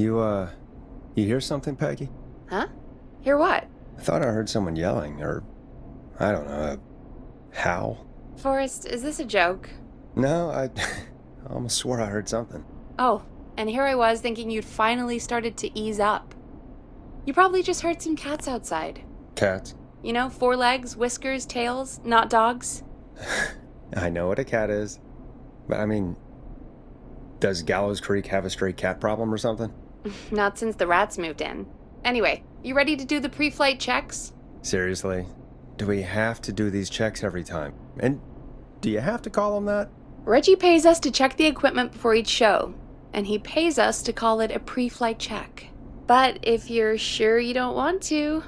You hear something, Peggy? Huh? Hear what? I thought I heard someone yelling, or, I don't know, a howl. Forrest, is this a joke? No, I almost swore I heard something. Oh, and here I was thinking you'd finally started to ease up. You probably just heard some cats outside. Cats? You know, 4 legs, whiskers, tails, not dogs. I know what a cat is. But I mean, does Gallows Creek have a stray cat problem or something? Not since the rats moved in. Anyway, you ready to do the pre-flight checks? Seriously? Do we have to do these checks every time? And do you have to call them that? Reggie pays us to check the equipment before each show, and he pays us to call it a pre-flight check. But if you're sure you don't want to...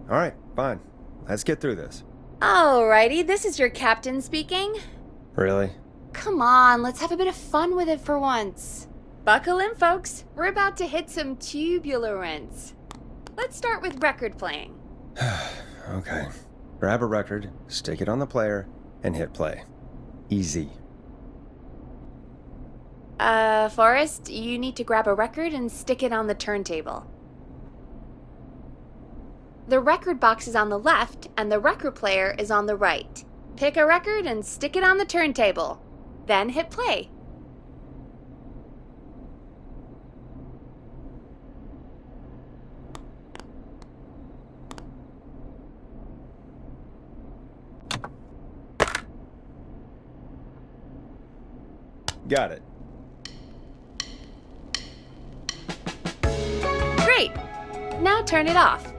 All right, fine. Let's get through this. Alrighty, this is your captain speaking. Really? Come on, let's have a bit of fun with it for once. Buckle in, folks. We're about to hit some tubular rents. Let's start with record playing. Okay. Grab a record, stick it on the player, and hit play. Easy. Forrest, you need to grab a record and stick it on the turntable. The record box is on the left, and the record player is on the right. Pick a record and stick it on the turntable. Then hit play. Got it. Great! Now turn it off.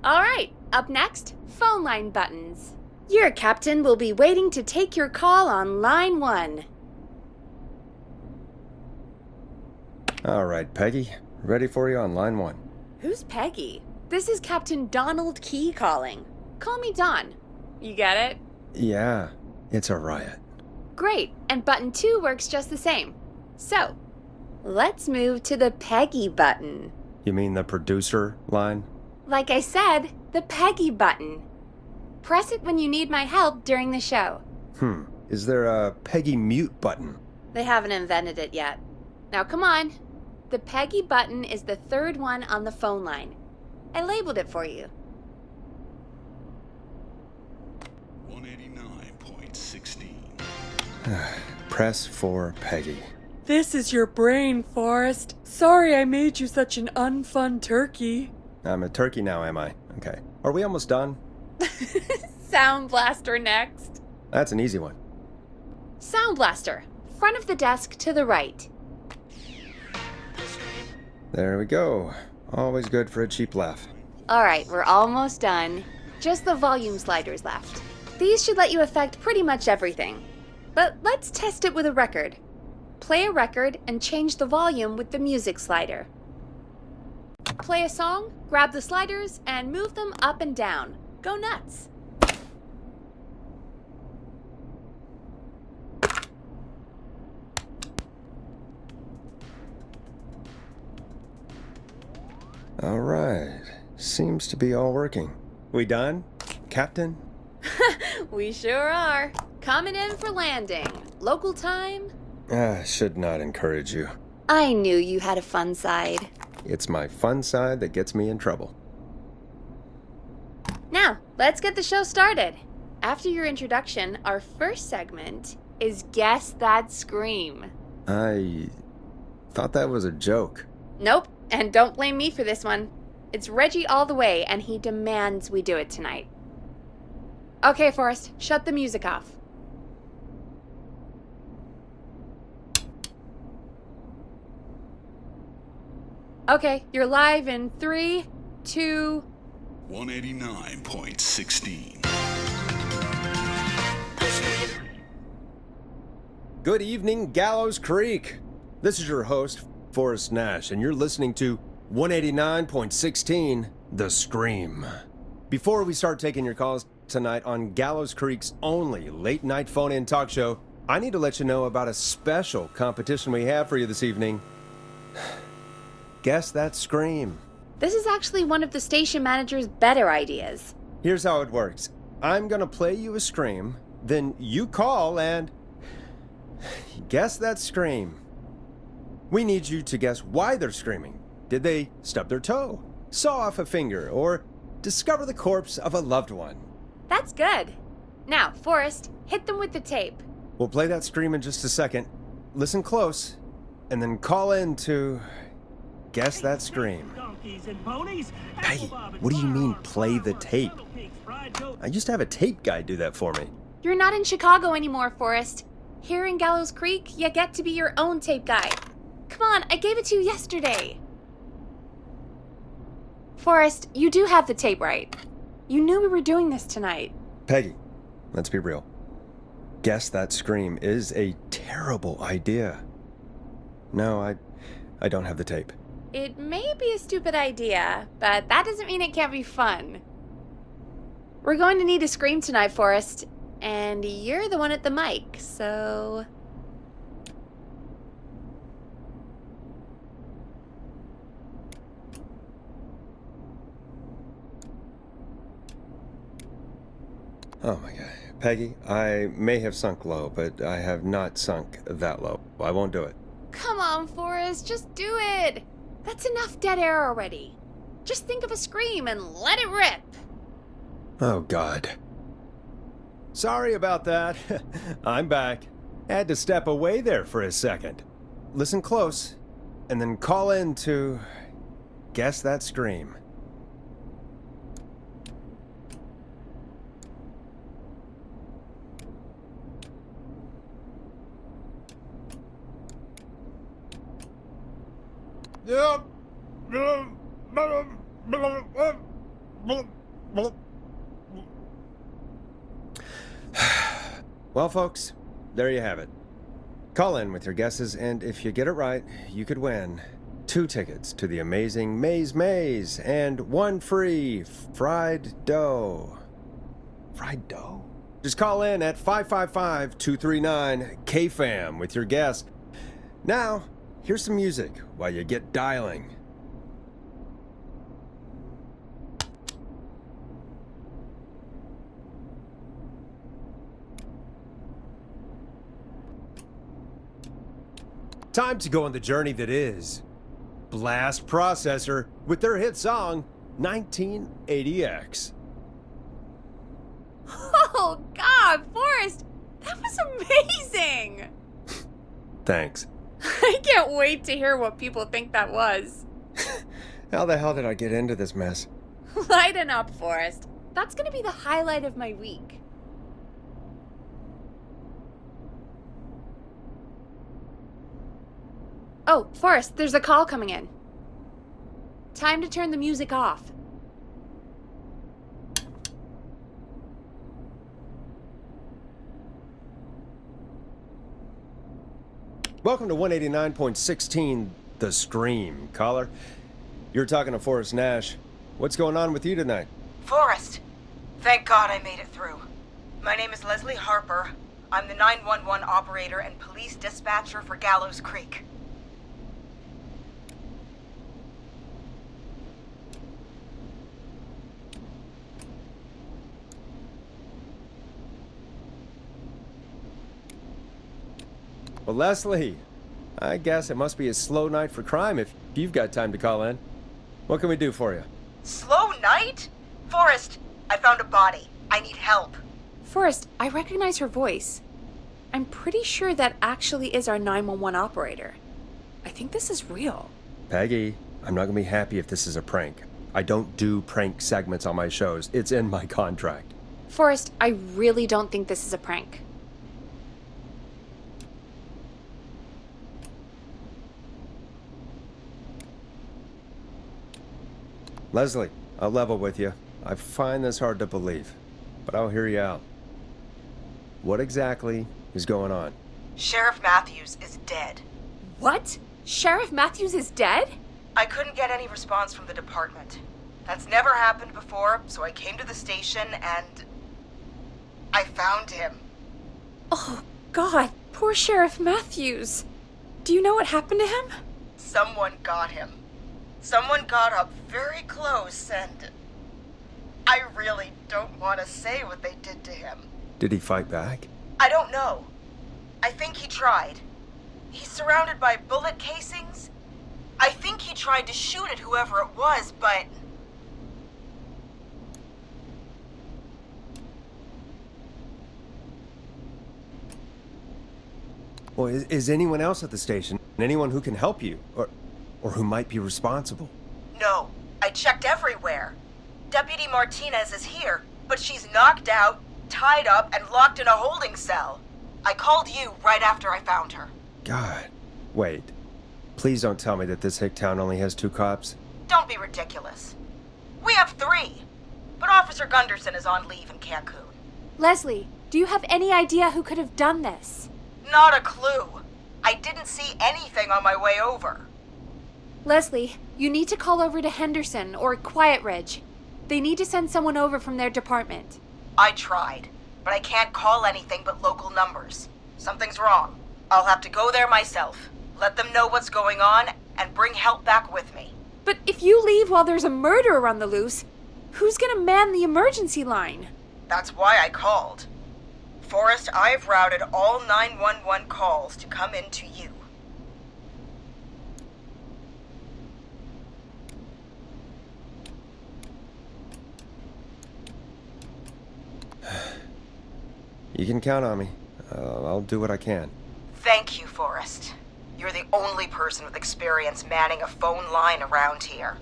Alright, up next, phone line buttons. Your captain will be waiting to take your call on line 1. All right, Peggy. Ready for you on line 1. Who's Peggy? This is Captain Donald Key calling. Call me Don. You get it? Yeah, it's a riot. Great, and button 2 works just the same. So, let's move to the Peggy button. You mean the producer line? Like I said, the Peggy button. Press it when you need my help during the show. Is there a Peggy mute button? They haven't invented it yet. Now come on. The Peggy button is the 3rd one on the phone line. I labeled it for you. 189.16. Press for Peggy. This is your brain, Forrest. Sorry I made you such an unfun turkey. I'm a turkey now, am I? Okay. Are we almost done? Sound Blaster next. That's an easy one. Sound Blaster, front of the desk to the right. There we go. Always good for a cheap laugh. Alright, we're almost done. Just the volume sliders left. These should let you affect pretty much everything. But let's test it with a record. Play a record and change the volume with the music slider. Play a song, grab the sliders, and move them up and down. Go nuts! All right. Seems to be all working. We done, Captain? We sure are. Coming in for landing. Local time? Should not encourage you. I knew you had a fun side. It's my fun side that gets me in trouble. Now, let's get the show started. After your introduction, our first segment is Guess That Scream. I thought that was a joke. Nope, and don't blame me for this one. It's Reggie all the way, and he demands we do it tonight. Okay, Forrest, shut the music off. Okay, you're live in 3, 2... 189.16. Good evening, Gallows Creek. This is your host, Forrest Nash, and you're listening to 189.16, The Scream. Before we start taking your calls, tonight on Gallows Creek's only late-night phone-in talk show, I need to let you know about a special competition we have for you this evening. Guess that scream. This is actually one of the station manager's better ideas. Here's how it works. I'm gonna play you a scream, then you call and guess that scream. We need you to guess why they're screaming. Did they stub their toe, saw off a finger, or discover the corpse of a loved one? That's good. Now, Forrest, hit them with the tape. We'll play that scream in just a second. Listen close, and then call in to guess that scream. Peggy, what do you mean, play the tape? I used to have a tape guy do that for me. You're not in Chicago anymore, Forrest. Here in Gallows Creek, you get to be your own tape guy. Come on, I gave it to you yesterday. Forrest, you do have the tape right. You knew we were doing this tonight. Peggy, let's be real. Guess that scream is a terrible idea. No, I don't have the tape. It may be a stupid idea, but that doesn't mean it can't be fun. We're going to need a scream tonight, Forrest, and you're the one at the mic, so... Oh my god. Peggy, I may have sunk low, but I have not sunk that low. I won't do it. Come on, Forrest, just do it! That's enough dead air already. Just think of a scream and let it rip! Oh god. Sorry about that. I'm back. Had to step away there for a second. Listen close, and then call in to guess that scream. Well, folks, there you have it. Call in with your guesses, and if you get it right, you could win 2 tickets to the amazing Maze and 1 free fried dough. Fried dough? Just call in at 555-239-KFAM with your guess. Now, here's some music while you get dialing. Time to go on the journey that is Blast Processor with their hit song 1980X. Oh, God, Forrest! That was amazing! Thanks. I can't wait to hear what people think that was. How the hell did I get into this mess? Lighten up, Forrest. That's gonna be the highlight of my week. Oh, Forrest, there's a call coming in. Time to turn the music off. Welcome to 189.16, The Scream. Caller, you're talking to Forrest Nash. What's going on with you tonight? Forrest! Thank God I made it through. My name is Leslie Harper. I'm the 911 operator and police dispatcher for Gallows Creek. Well, Leslie, I guess it must be a slow night for crime if you've got time to call in. What can we do for you? Slow night? Forrest, I found a body. I need help. Forrest, I recognize her voice. I'm pretty sure that actually is our 911 operator. I think this is real. Peggy, I'm not going to be happy if this is a prank. I don't do prank segments on my shows. It's in my contract. Forrest, I really don't think this is a prank. Leslie, I'll level with you. I find this hard to believe, but I'll hear you out. What exactly is going on? Sheriff Matthews is dead. What? Sheriff Matthews is dead? I couldn't get any response from the department. That's never happened before, so I came to the station and... I found him. Oh, God, poor Sheriff Matthews. Do you know what happened to him? Someone got him. Someone got up very close and... I really don't want to say what they did to him. Did he fight back? I don't know. I think he tried. He's surrounded by bullet casings. I think he tried to shoot at whoever it was, but... Well, is anyone else at the station? Anyone who can help you? Or who might be responsible? No, I checked everywhere. Deputy Martinez is here, but she's knocked out, tied up, and locked in a holding cell. I called you right after I found her. God. Wait. Please don't tell me that this hick town only has 2 cops. Don't be ridiculous. We have 3, but Officer Gunderson is on leave in Cancun. Leslie, do you have any idea who could have done this? Not a clue. I didn't see anything on my way over. Leslie, you need to call over to Henderson or Quiet Ridge. They need to send someone over from their department. I tried, but I can't call anything but local numbers. Something's wrong. I'll have to go there myself, let them know what's going on, and bring help back with me. But if you leave while there's a murderer on the loose, who's gonna man the emergency line? That's why I called. Forrest, I've routed all 911 calls to come in to you. You can count on me. I'll do what I can. Thank you, Forrest. You're the only person with experience manning a phone line around here.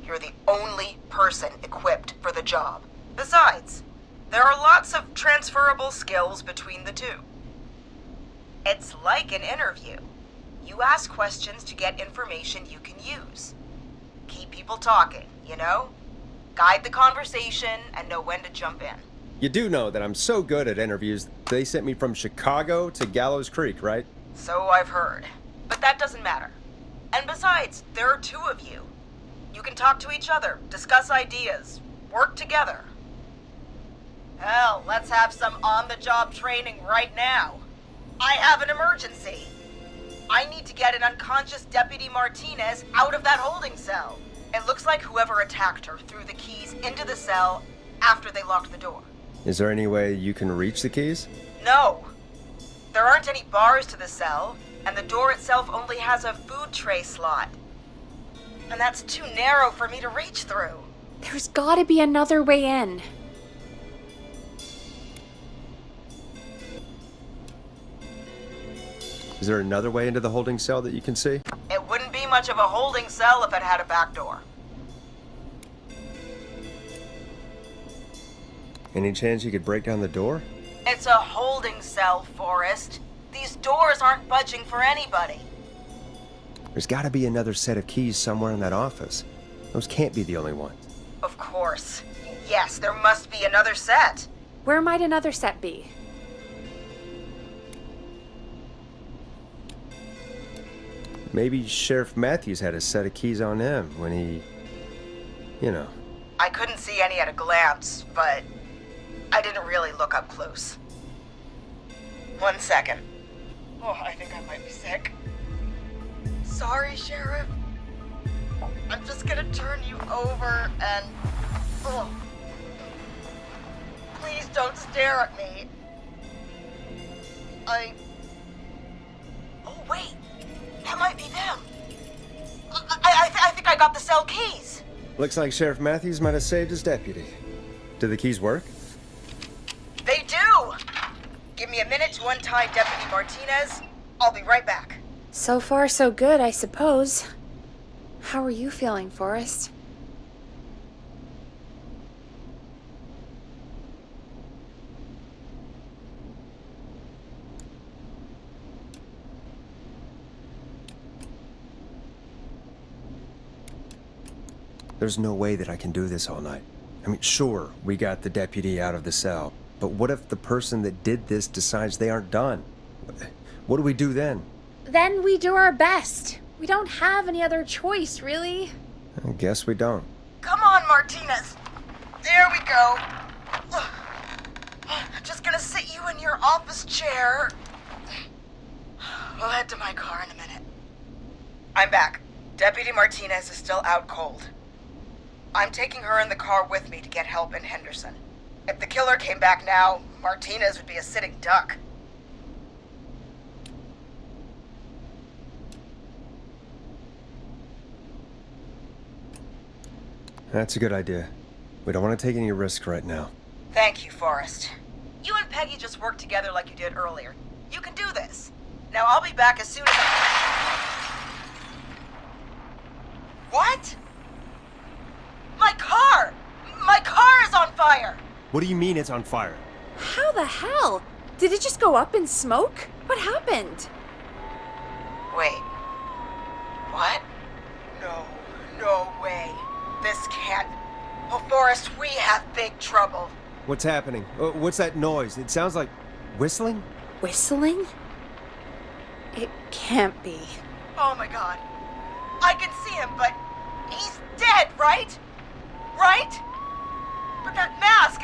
You're the only person equipped for the job. Besides, there are lots of transferable skills between the two. It's like an interview. You ask questions to get information you can use. Keep people talking, you know? Guide the conversation and know when to jump in. You do know that I'm so good at interviews, they sent me from Chicago to Gallows Creek, right? So I've heard. But that doesn't matter. And besides, there are 2 of you. You can talk to each other, discuss ideas, work together. Hell, let's have some on-the-job training right now. I have an emergency. I need to get an unconscious Deputy Martinez out of that holding cell. It looks like whoever attacked her threw the keys into the cell after they locked the door. Is there any way you can reach the keys? No. There aren't any bars to the cell, and the door itself only has a food tray slot. And that's too narrow for me to reach through. There's gotta be another way in. Is there another way into the holding cell that you can see? It wouldn't be much of a holding cell if it had a back door. Any chance you could break down the door? It's a holding cell, Forrest. These doors aren't budging for anybody. There's gotta be another set of keys somewhere in that office. Those can't be the only ones. Of course. Yes, there must be another set. Where might another set be? Maybe Sheriff Matthews had a set of keys on him when he... you know. I couldn't see any at a glance, but I didn't really look up close. 1 second. Oh, I think I might be sick. Sorry, Sheriff. I'm just gonna turn you over and... Oh. Please don't stare at me. Oh, wait. That might be them. I think I got the cell keys. Looks like Sheriff Matthews might have saved his deputy. Do the keys work? They do! Give me a minute to untie Deputy Martinez. I'll be right back. So far, so good, I suppose. How are you feeling, Forrest? There's no way that I can do this all night. I mean, sure, we got the deputy out of the cell, but what if the person that did this decides they aren't done? What do we do then? Then we do our best. We don't have any other choice, really. I guess we don't. Come on, Martinez. There we go. just gonna sit you in your office chair. We'll head to my car in a minute. I'm back. Deputy Martinez is still out cold. I'm taking her in the car with me to get help in Henderson. If the killer came back now, Martinez would be a sitting duck. That's a good idea. We don't want to take any risk right now. Thank you, Forrest. You and Peggy just worked together like you did earlier. You can do this. Now I'll be back as soon as What? My car! My car is on fire! What do you mean it's on fire? How the hell? Did it just go up in smoke? What happened? Wait. What? No way. This can't... Oh, Forrest, we have big trouble. What's happening? What's that noise? It sounds like whistling? Whistling? It can't be. Oh my god. I can see him, but he's dead, right? Right? But that mask,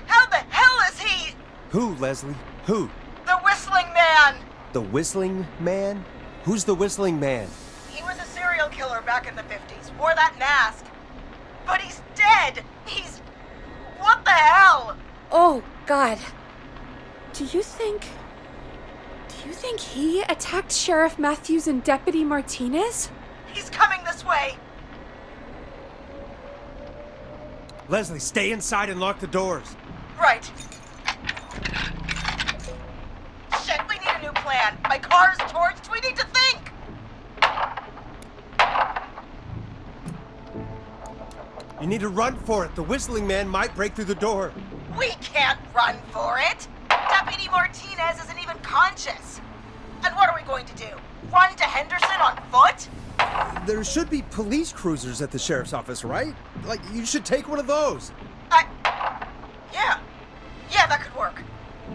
how the hell is he? Who, Leslie? Who? The Whistling Man! The Whistling Man? Who's the Whistling Man? He was a serial killer back in the 50s, wore that mask. But he's dead! He's... What the hell? Oh, God. Do you think he attacked Sheriff Matthews and Deputy Martinez? He's coming this way! Leslie, stay inside and lock the doors. Right. Shit, we need a new plan. My car's torched, we need to think! You need to run for it. The Whistling Man might break through the door. We can't run for it! Deputy Martinez isn't even conscious! And what are we going to do? Run to Henderson on foot? There should be police cruisers at the sheriff's office, right? Like, you should take one of those. Yeah. Yeah, that could work.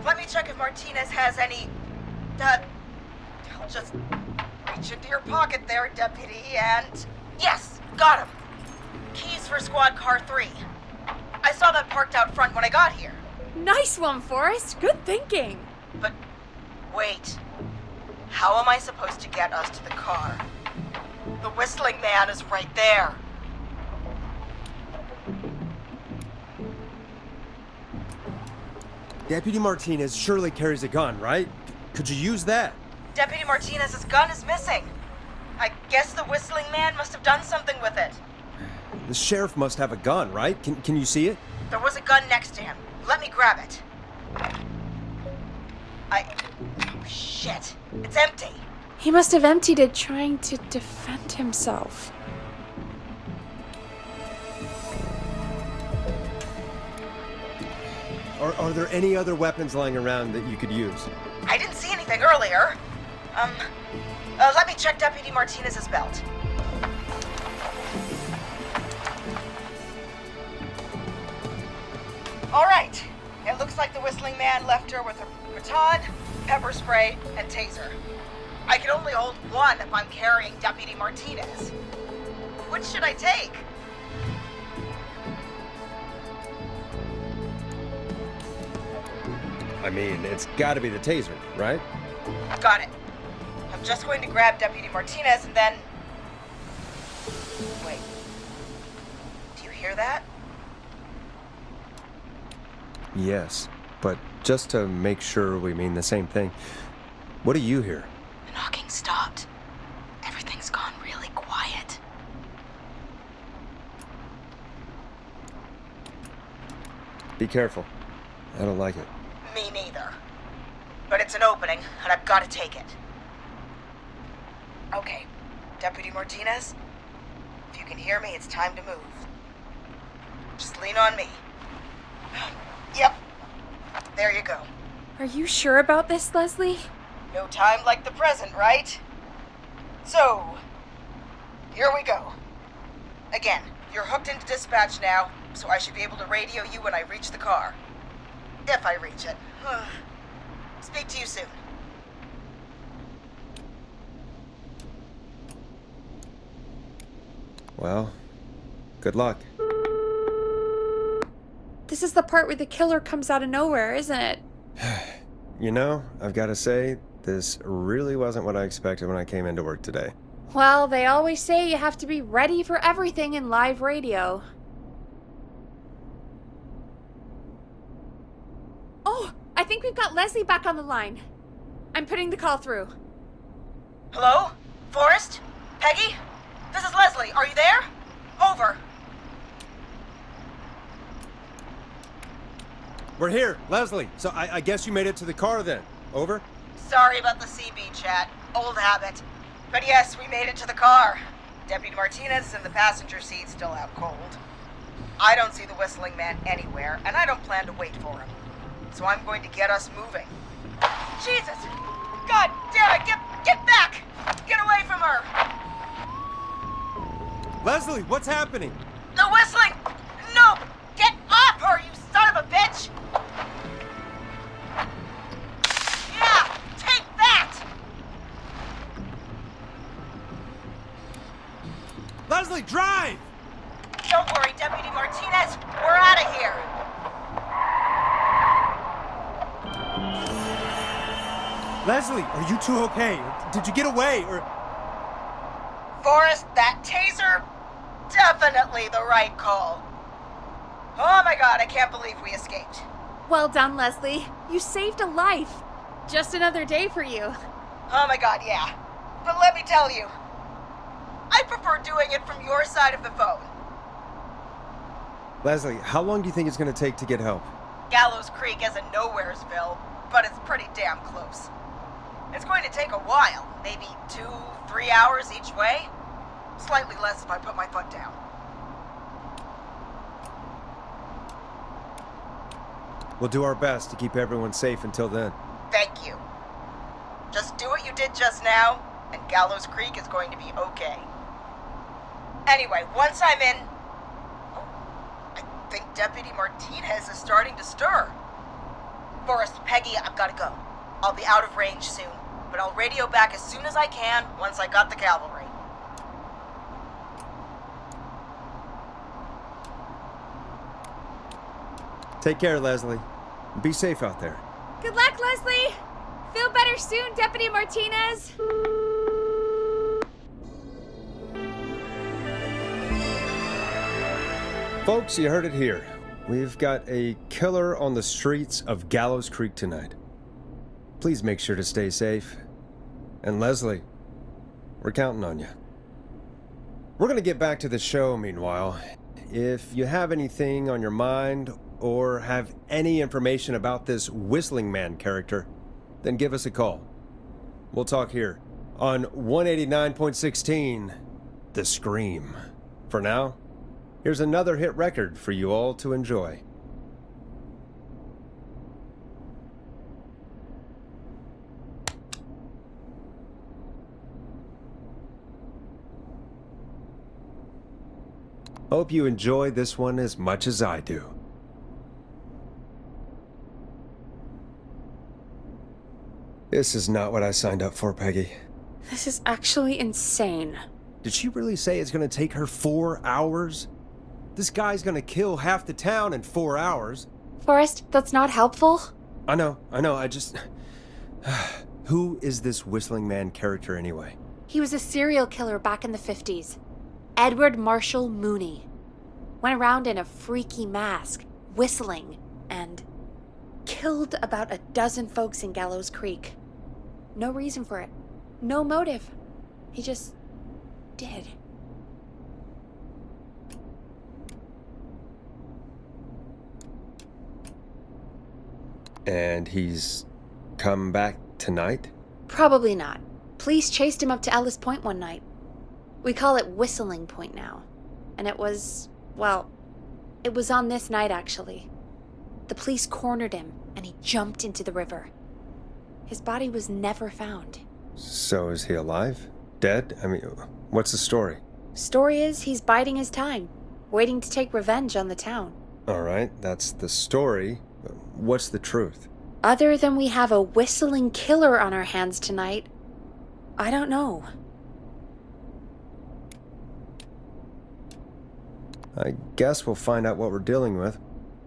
Let me check if Martinez has any... I'll just reach into your pocket there, Deputy, and... Yes, got him. Keys for Squad Car 3. I saw that parked out front when I got here. Nice one, Forrest. Good thinking. But, wait. How am I supposed to get us to the car? The Whistling Man is right there. Deputy Martinez surely carries a gun, right? Could you use that? Deputy Martinez's gun is missing. I guess the Whistling Man must have done something with it. The sheriff must have a gun, right? Can you see it? There was a gun next to him. Let me grab it. Oh, shit. It's empty. He must have emptied it trying to defend himself. Are there any other weapons lying around that you could use? I didn't see anything earlier. Let me check Deputy Martinez's belt. All right. It looks like the Whistling Man left her with a baton, pepper spray, and taser. I can only hold one if I'm carrying Deputy Martinez. Which should I take? I mean, it's gotta be the taser, right? Got it. I'm just going to grab Deputy Martinez and then... Wait. Do you hear that? Yes, but just to make sure we mean the same thing, what do you hear? The knocking stopped. Everything's gone really quiet. Be careful. I don't like it. Me neither. But it's an opening, and I've got to take it. Okay, Deputy Martinez, if you can hear me, it's time to move. Just lean on me. Yep. There you go. Are you sure about this, Leslie? No time like the present, right? So, here we go. Again, you're hooked into dispatch now, so I should be able to radio you when I reach the car. If I reach it. Speak to you soon. Well, good luck. This is the part where the killer comes out of nowhere, isn't it? You know, I've got to say, this really wasn't what I expected when I came into work today. Well, they always say you have to be ready for everything in live radio. Oh, I think we've got Leslie back on the line. I'm putting the call through. Hello? Forrest? Peggy? This is Leslie. Are you there? Over. We're here, Leslie. So I guess you made it to the car then. Over? Sorry about the CB chat. Old habit. But yes, we made it to the car. Deputy Martinez is in the passenger seat, still out cold. I don't see the whistling man anywhere, and I don't plan to wait for him. So I'm going to get us moving. Jesus! God damn it! Get back! Get away from her! Leslie, what's happening? The whistling! No! Get off her, you son of a bitch! Yeah! Take that! Leslie, drive! Don't worry, Deputy Martinez. We're out of here. Leslie, are you two okay? Did you get away, or... Forrest, that taser? Definitely the right call. Oh my god, I can't believe we escaped. Well done, Leslie. You saved a life. Just another day for you. Oh my god, yeah. But let me tell you, I prefer doing it from your side of the phone. Leslie, how long do you think it's going to take to get help? Gallows Creek isn't Nowheresville, but it's pretty damn close. It's going to take a while, maybe 2-3 hours each way. Slightly less if I put my foot down. We'll do our best to keep everyone safe until then. Thank you. Just do what you did just now, and Gallows Creek is going to be okay. Anyway, once I'm in... Oh, I think Deputy Martinez is starting to stir. Forrest, Peggy, I've got to go. I'll be out of range soon, but I'll radio back as soon as I can once I got the cavalry. Take care, Leslie. Be safe out there. Good luck, Leslie. Feel better soon, Deputy Martinez. Folks, you heard it here. We've got a killer on the streets of Gallows Creek tonight. Please make sure to stay safe. And Leslie, we're counting on you. We're going to get back to the show meanwhile. If you have anything on your mind or have any information about this Whistling Man character, then give us a call. We'll talk here on 189.16, The Scream. For now, here's another hit record for you all to enjoy. Hope you enjoy this one as much as I do. This is not what I signed up for, Peggy. This is actually insane. Did she really say it's going to take her 4 hours? This guy's going to kill half the town in 4 hours. Forrest, that's not helpful. I know, I just... Who is this Whistling Man character anyway? He was a serial killer back in the 50s. Edward Marshall Mooney. Went around in a freaky mask, whistling, and killed about 12 folks in Gallows Creek. No reason for it. No motive. He just did. And he's come back tonight? Probably not. Police chased him up to Ellis Point one night. We call it Whistling Point now. And it was on this night actually. The police cornered him and he jumped into the river. His body was never found. So is he alive? Dead? I mean, what's the story? Story is he's biding his time, waiting to take revenge on the town. All right, that's the story. What's the truth? Other than we have a whistling killer on our hands tonight, I don't know. I guess we'll find out what we're dealing with.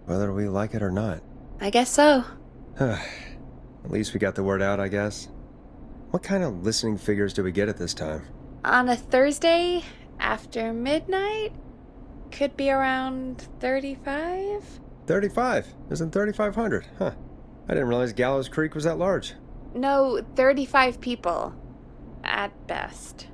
whether we like it or not. I guess so. At least we got the word out, I guess. What kind of listening figures do we get at this time? On a Thursday after midnight? Could be around 35? 35. Isn't 3,500? Huh. I didn't realize Gallows Creek was that large. No, 35 people. At best.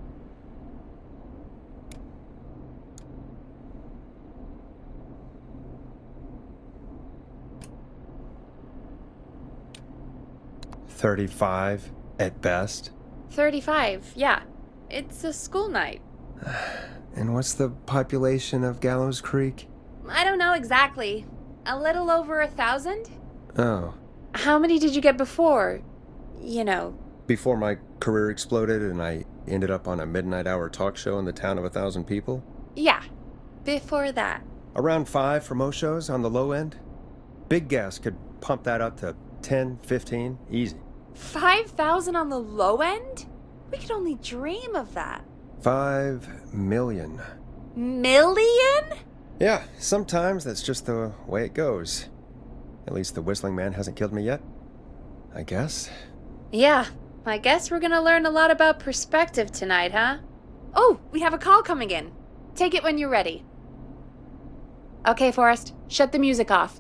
$35 at best. 35, yeah. It's a school night. And what's the population of Gallows Creek? I don't know exactly. A little over 1,000? Oh. How many did you get before? You know. Before my career exploded and I ended up on a midnight hour talk show in the town of 1,000 people? Yeah. Before that. Around 5 for most shows on the low end. Big Gas could pump that up to 10, 15, easy. 5,000 on the low end? We could only dream of that. 5 million. Million? Yeah, sometimes that's just the way it goes. At least the Whistling Man hasn't killed me yet. I guess. Yeah, I guess we're gonna learn a lot about perspective tonight, huh? Oh, we have a call coming in. Take it when you're ready. Okay, Forrest, shut the music off.